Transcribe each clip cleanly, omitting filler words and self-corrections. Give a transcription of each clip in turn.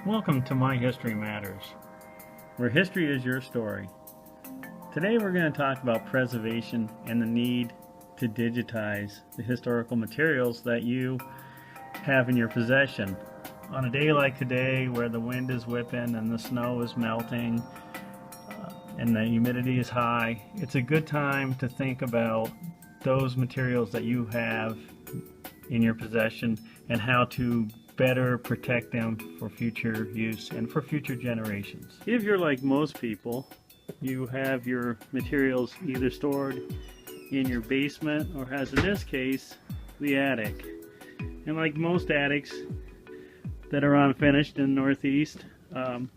Welcome to My History Matters, where history is your story. Today we're going to talk about preservation and the need to digitize the historical materials that you have in your possession. On a day like today, where the wind is whipping and the snow is melting and the humidity is high, it's a good time to think about those materials that you have in your possession and how to better protect them for future use and for future generations. If you're like most people, you have your materials either stored in your basement or, as in this case, the attic. And like most attics that are unfinished in the Northeast, it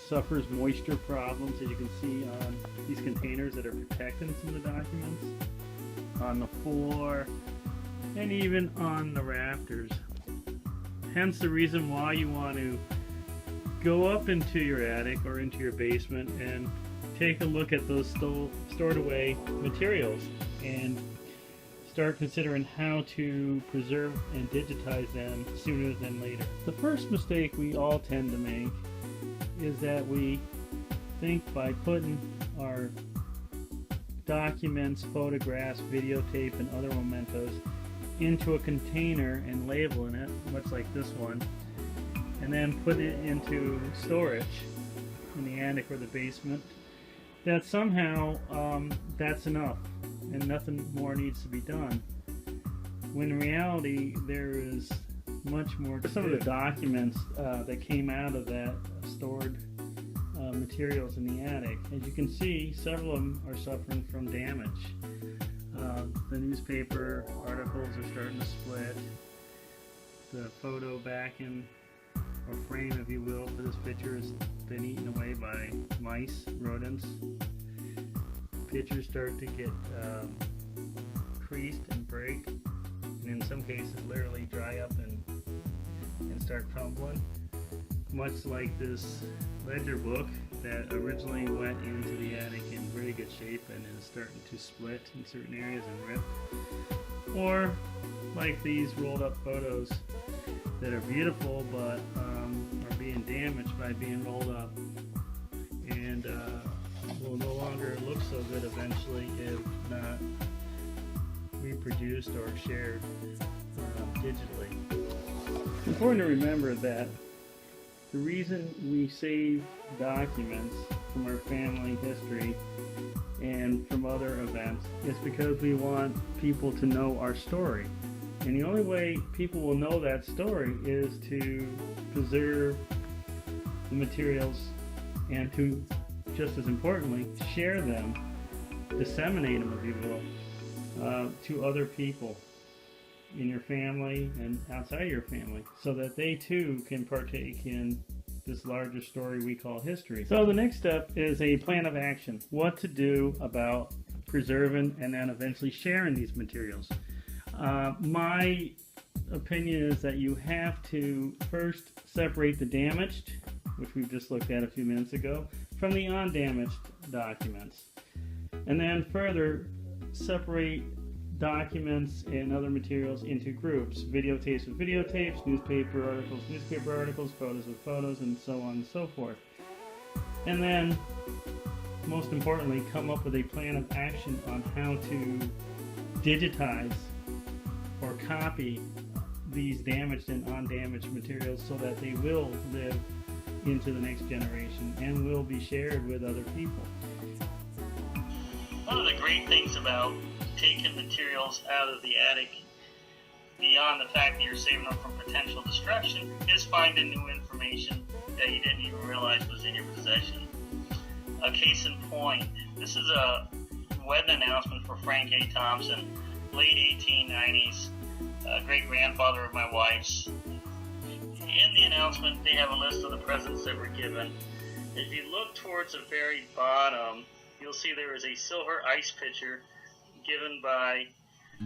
suffers moisture problems, as you can see on these containers that are protecting some of the documents, on the floor, and even on the rafters. Hence the reason why you want to go up into your attic or into your basement and take a look at those stored away materials and start considering how to preserve and digitize them sooner than later. The first mistake we all tend to make is that we think by putting our documents, photographs, videotape, and other mementos into a container and labeling it, much like this one, and then put it into storage in the attic or the basement, that somehow that's enough and nothing more needs to be done. When in reality there is much more to some of the documents that came out of that stored materials in the attic. As you can see, several of them are suffering from damage. The newspaper articles are starting to split. The photo backing, or frame if you will, for this picture has been eaten away by mice, rodents. Pictures start to get creased and break, and in some cases literally dry up and start crumbling. Much like this ledger book that originally went into the attic in very good shape and is starting to split in certain areas and rip. Or like these rolled up photos that are beautiful but are being damaged by being rolled up and will no longer look so good eventually if not reproduced or shared digitally. It's important to remember that the reason we save documents from our family history and from other events is because we want people to know our story. And the only way people will know that story is to preserve the materials and to, just as importantly, share them, disseminate them, if you will, to other people in your family and outside your family, so that they too can partake in this larger story we call history. So the next step is a plan of action. What to do about preserving and then eventually sharing these materials. My opinion is that you have to first separate the damaged, which we've just looked at a few minutes ago, from the undamaged documents. And then further separate documents and other materials into groups. Videotapes with videotapes, newspaper articles, photos with photos, and so on and so forth. And then, most importantly, come up with a plan of action on how to digitize or copy these damaged and undamaged materials so that they will live into the next generation and will be shared with other people. One of the great things about taking materials out of the attic, beyond the fact that you're saving them from potential destruction, is finding new information that you didn't even realize was in your possession. A case in point, this is a wedding announcement for Frank A. Thompson, late 1890s, great-grandfather of my wife's. In the announcement, they have a list of the presents that were given. If you look towards the very bottom, you'll see there is a silver ice pitcher given by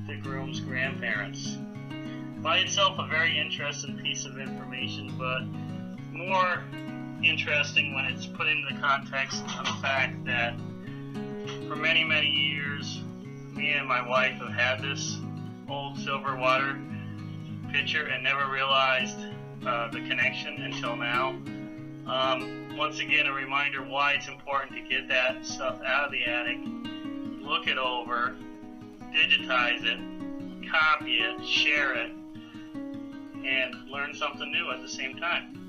the groom's grandparents. By itself, a very interesting piece of information, but more interesting when it's put into the context of the fact that for many, many years, me and my wife have had this old silver water pitcher and never realized the connection until now. Once again, a reminder why it's important to get that stuff out of the attic, look it over, digitize it, copy it, share it, and learn something new at the same time.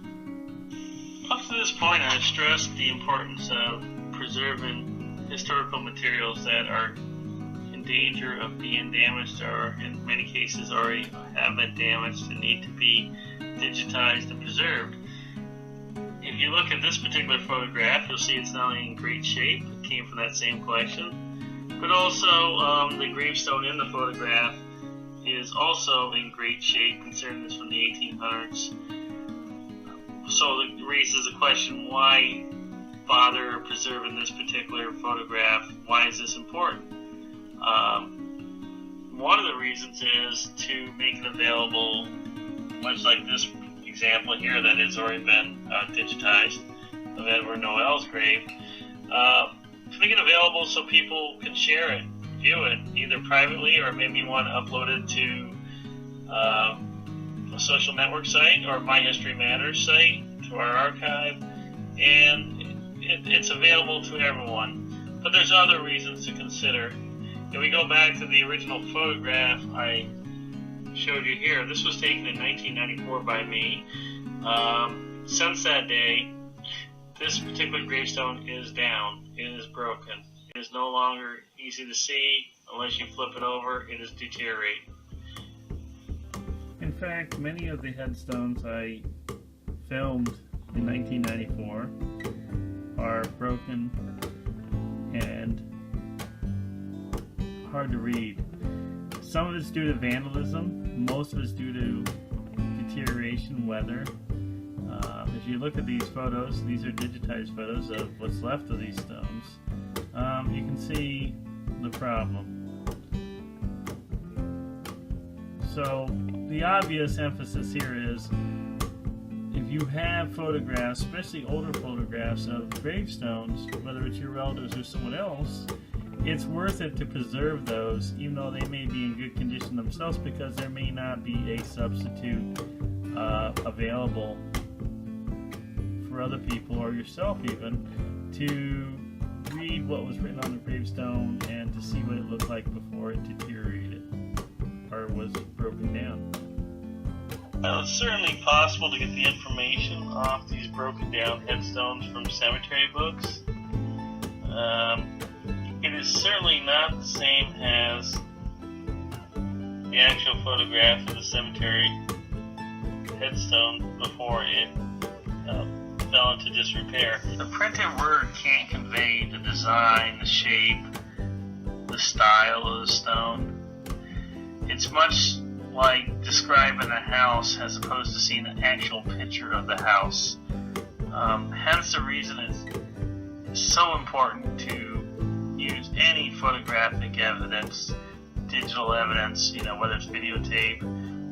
Up to this point, I have stressed the importance of preserving historical materials that are in danger of being damaged, or in many cases already have been damaged and need to be digitized and preserved. If you look at this particular photograph, you'll see it's not only in great shape, it came from that same collection, but also the gravestone in the photograph is also in great shape, considering it's from the 1800s. So it raises a question, why bother preserving this particular photograph? Why is this important? One of the reasons is to make it available, much like this example here that has already been digitized of Edward Noel's grave, to make it available so people can share it, view it, either privately or maybe you want to upload it to a social network site or My History Matters site, to our archive, and it's available to everyone. But there's other reasons to consider. If we go back to the original photograph I showed you here, this was taken in 1994 by me. Since that day, this particular gravestone is down. It is broken. It is no longer easy to see. Unless you flip it over, it is deteriorating. In fact, many of the headstones I filmed in 1994 are broken and hard to read. Some of it's due to vandalism, most of it's due to deterioration, weather. If you look at these photos, these are digitized photos of what's left of these stones. You can see the problem. So the obvious emphasis here is, if you have photographs, especially older photographs of gravestones, whether it's your relatives or someone else, it's worth it to preserve those, even though they may be in good condition themselves, because there may not be a substitute available for other people or yourself even to read what was written on the gravestone and to see what it looked like before it deteriorated or was broken down. Well, it's certainly possible to get the information off these broken down headstones from cemetery books. It is certainly not the same as the actual photograph of the cemetery headstone before it fell into disrepair. The printed word can't convey the design, the shape, the style of the stone. It's much like describing a house as opposed to seeing an actual picture of the house. Hence the reason it's so important to use any photographic evidence, digital evidence, whether it's videotape,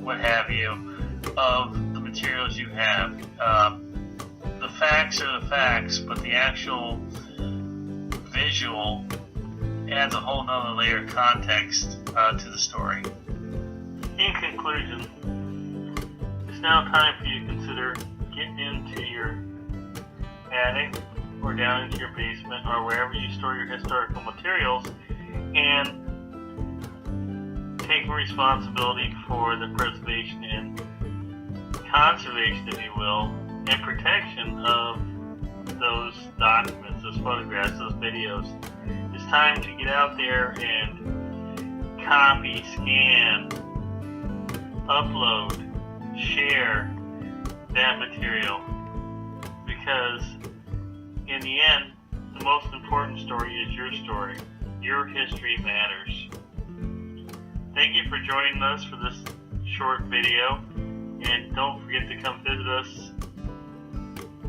what have you, of the materials you have. The facts are the facts, but the actual visual adds a whole nother layer of context to the story. In conclusion, it's now time for you to consider getting into your attic or down into your basement or wherever you store your historical materials and taking responsibility for the preservation and conservation, if you will, and protection of those documents, those photographs, those videos. It's time to get out there and copy, scan, upload, share that material, because in the end, the most important story is your story. Your history matters. Thank you for joining us for this short video, and don't forget to come visit us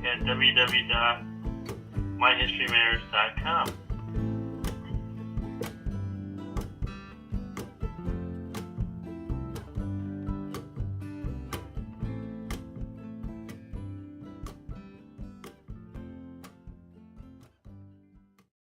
at www.myhistorymatters.com.